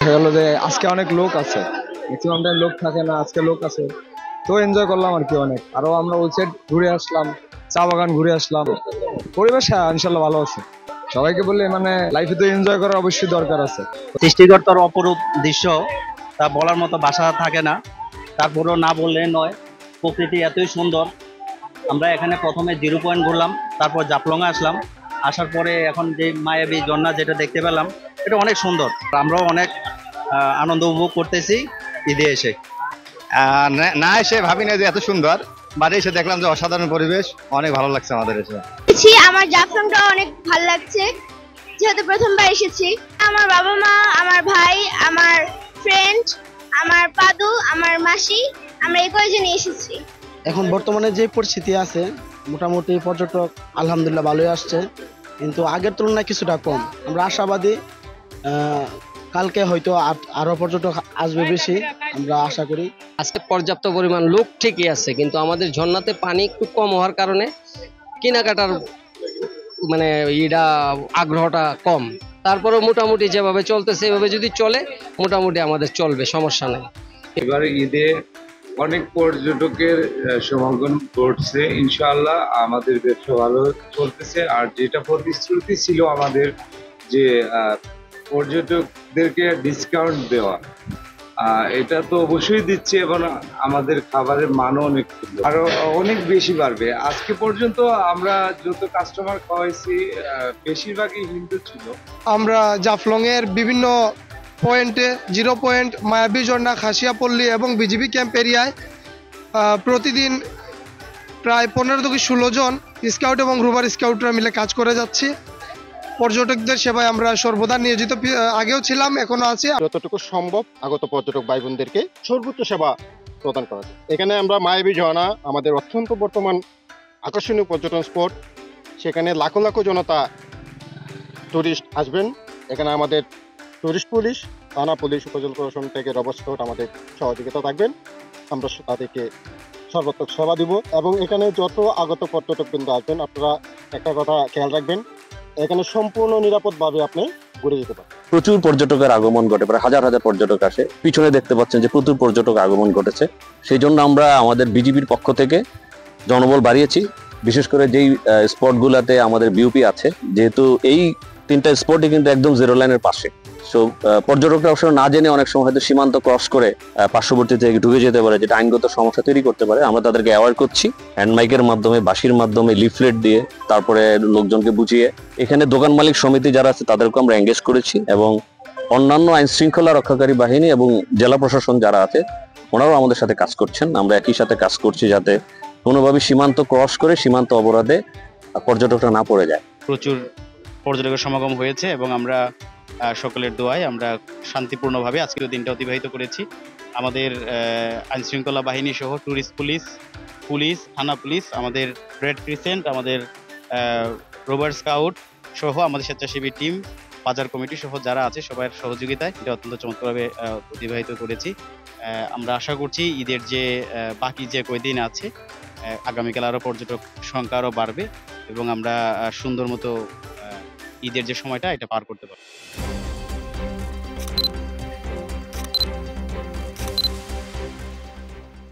দেখা গেল যে আজকে অনেক লোক আছে, ম্যাক্সিমাম টাইম লোক থাকে না, আজকে লোক আছে, তো এনজয় করলাম আর কি। অনেক আরো আমরা ওই সাইড ঘুরে আসলাম, চা বাগান ঘুরে আসলাম। পরিবেশ হ্যাঁ ইনশাল্লাহ ভালো আছে। সবাইকে বললে মানে লাইফে তো এনজয় করা অবশ্যই দরকার আছে। সৃষ্টিকর্তার অপরূপ দৃশ্য, তা বলার মতো ভাষা থাকে না, তারপরেও না বললে নয়। প্রকৃতি এতই সুন্দর। আমরা এখানে প্রথমে 0 পয়েন্ট ঘুরলাম, তারপর জাফলংয়ে আসলাম। আসার পরে এখন যে মায়াবী ঝর্ণা যেটা দেখতে পেলাম, এটা অনেক সুন্দর। আমরাও অনেক আনন্দ উপভোগ করতেছি ঈদে এসে। না এসে ভাবি না যে এত সুন্দর, বাড়ি এসে দেখলাম যে অসাধারণ পরিবেশ, অনেক ভালো লাগছে আমাদের এসে। আমার জাফলংটা অনেক ভালো লাগছে, যেহেতু প্রথমবার এসেছি। আমার বাবা মা, আমার ভাই, আমার ফ্রেন্ড, আমার পাদু, আমার মাসি, আমরা এই কয়েকজনই এসেছি। এখন বর্তমানে যে পরিস্থিতি আছে, মোটামুটি পর্যটক আলহামদুলিল্লাহ ভালোই আসছে, কিন্তু আগের তুলনায় কিছুটা কম। আমরা আশাবাদী কালকে হয়তো আরো পর্যটক আসবে বেশি, আমরা আশা করি। আজকে পর্যাপ্ত পরিমাণ লোক ঠিকই আছে, কিন্তু আমাদের ঝর্ণাতে পানি একটু কম হওয়ার কারণে কেনাকাটার মানে আগ্রহটা কম। তারপরে মোটামুটি যেভাবে চলতেছে এভাবে যদি চলে মোটামুটি আমাদের চলবে, সমস্যা নেই। এবার ঈদে অনেক পর্যটকের সমাগম ঘটছে, ইনশাআল্লাহ আমাদের ব্যবসা ভালো চলতেছে। আর যেটা প্রতিশ্রুতি ছিল আমাদের যে পর্যটকদেরকে ডিসকাউন্ট দেওয়া, এটা তো অবশ্যই দিচ্ছে, এবং আমাদের খাবারের মানও অনেক আরো অনেক বেশি বাড়বে। আজকে পর্যন্ত আমরা যত কাস্টমার খাওয়াইছি বেশিরভাগই হিন্দু ছিল। আমরা জাফলং এর বিভিন্ন পয়েন্টে 0 পয়েন্ট, মায়াবী ঝর্ণা, খাসিয়াপল্লী এবং বিজিবি ক্যাম্প এরিয়ায় প্রতিদিন প্রায় 15 থেকে 16 জন স্কাউট এবং রোভার স্কাউটরা মিলে কাজ করে যাচ্ছি। পর্যটকদের সেবায় আমরা সর্বদা নিয়োজিত, আগেও ছিলাম, এখনো আছি। যতটুকু সম্ভব আগত পর্যটক ভাই বোনদেরকে সর্বোচ্চ সেবা প্রদান করা যায়। এখানে আমরা মায়াবী ঝর্ণা, আমাদের অত্যন্ত বর্তমান আকর্ষণীয় পর্যটন স্পট, সেখানে লাখো লাখো জনতা টুরিস্ট আসবেন। এখানে আমাদের টুরিস্ট পুলিশ, থানা পুলিশ, উপজেলা প্রশাসন থেকে রবার স্কোয়াড আমাদের সহযোগিতা থাকবেন। আমরা তাদেরকে সর্বাত্মক সেবা দিব। এবং এখানে যত আগত পর্যটকবৃন্দ আসবেন, আপনারা একটা কথা খেয়াল রাখবেন, এখানে সম্পূর্ণ নিরাপদভাবে আপনি ঘুরে যেতে পারেন। প্রচুর পর্যটকের আগমন ঘটে, প্রায় হাজার হাজার পর্যটক আসে। পিছনে দেখতে পাচ্ছেন যে প্রচুর পর্যটক আগমন ঘটেছে। সেই জন্য আমরা আমাদের বিজিবির পক্ষ থেকে জনবল বাড়িয়েছি, বিশেষ করে যেই স্পটগুলোতে আমাদের বিউপি আছে, যেহেতু এই 3টা স্পটই কিন্তু একদম জিরো লাইনের পাশে। সো পর্যটকরা অবশ্য না জেনে অনেক সময় হয়তো সীমান্ত ক্রস করে পার্শ্ববর্তী থেকে ঢুকে যেতে পারে, যেটা আইনগত সমস্যা তৈরি করতে পারে। আমরা তাদেরকে অ্যাওয়ার করছি হ্যান্ড মাইকের মাধ্যমে, বাঁশির মাধ্যমে, লিফলেট দিয়ে, তারপরে লোকজনকে বুঝিয়ে। এখানে দোকান মালিক সমিতি যারা আছে তাদেরকে আমরা এঙ্গেজ করেছি, এবং অন্যান্য আইন শৃঙ্খলা রক্ষাকারী বাহিনী এবং জেলা প্রশাসন যারা আছে ওনারাও আমাদের সাথে কাজ করছেন। আমরা একই সাথে কাজ করছি যাতে কোনোভাবে সীমান্ত ক্রস করে সীমান্ত অপরাধে পর্যটকরা না পড়ে যায়। প্রচুর পর্যটকের সমাগম হয়েছে এবং আমরা সকলের দোয়ায় আমরা শান্তিপূর্ণভাবে আজকের দিনটা অতিবাহিত করেছি। আমাদের আইন শৃঙ্খলা বাহিনী সহ ট্যুরিস্ট পুলিশ, থানা পুলিশ, আমাদের রেড ক্রিসেন্ট, আমাদের রোভার স্কাউট সহ আমাদের স্বেচ্ছাসেবী টিম, বাজার কমিটি সহ যারা আছে সবার সহযোগিতায় এটা অত্যন্ত চমৎকারভাবে অতিবাহিত করেছি। আমরা আশা করছি ঈদের যে বাকি যে কয়দিন আছে, আগামীকাল আরও পর্যটক সংখ্যা আরও বাড়বে এবং আমরা সুন্দর মতো ঈদের যে সময়টা এটা পার করতে পারবো।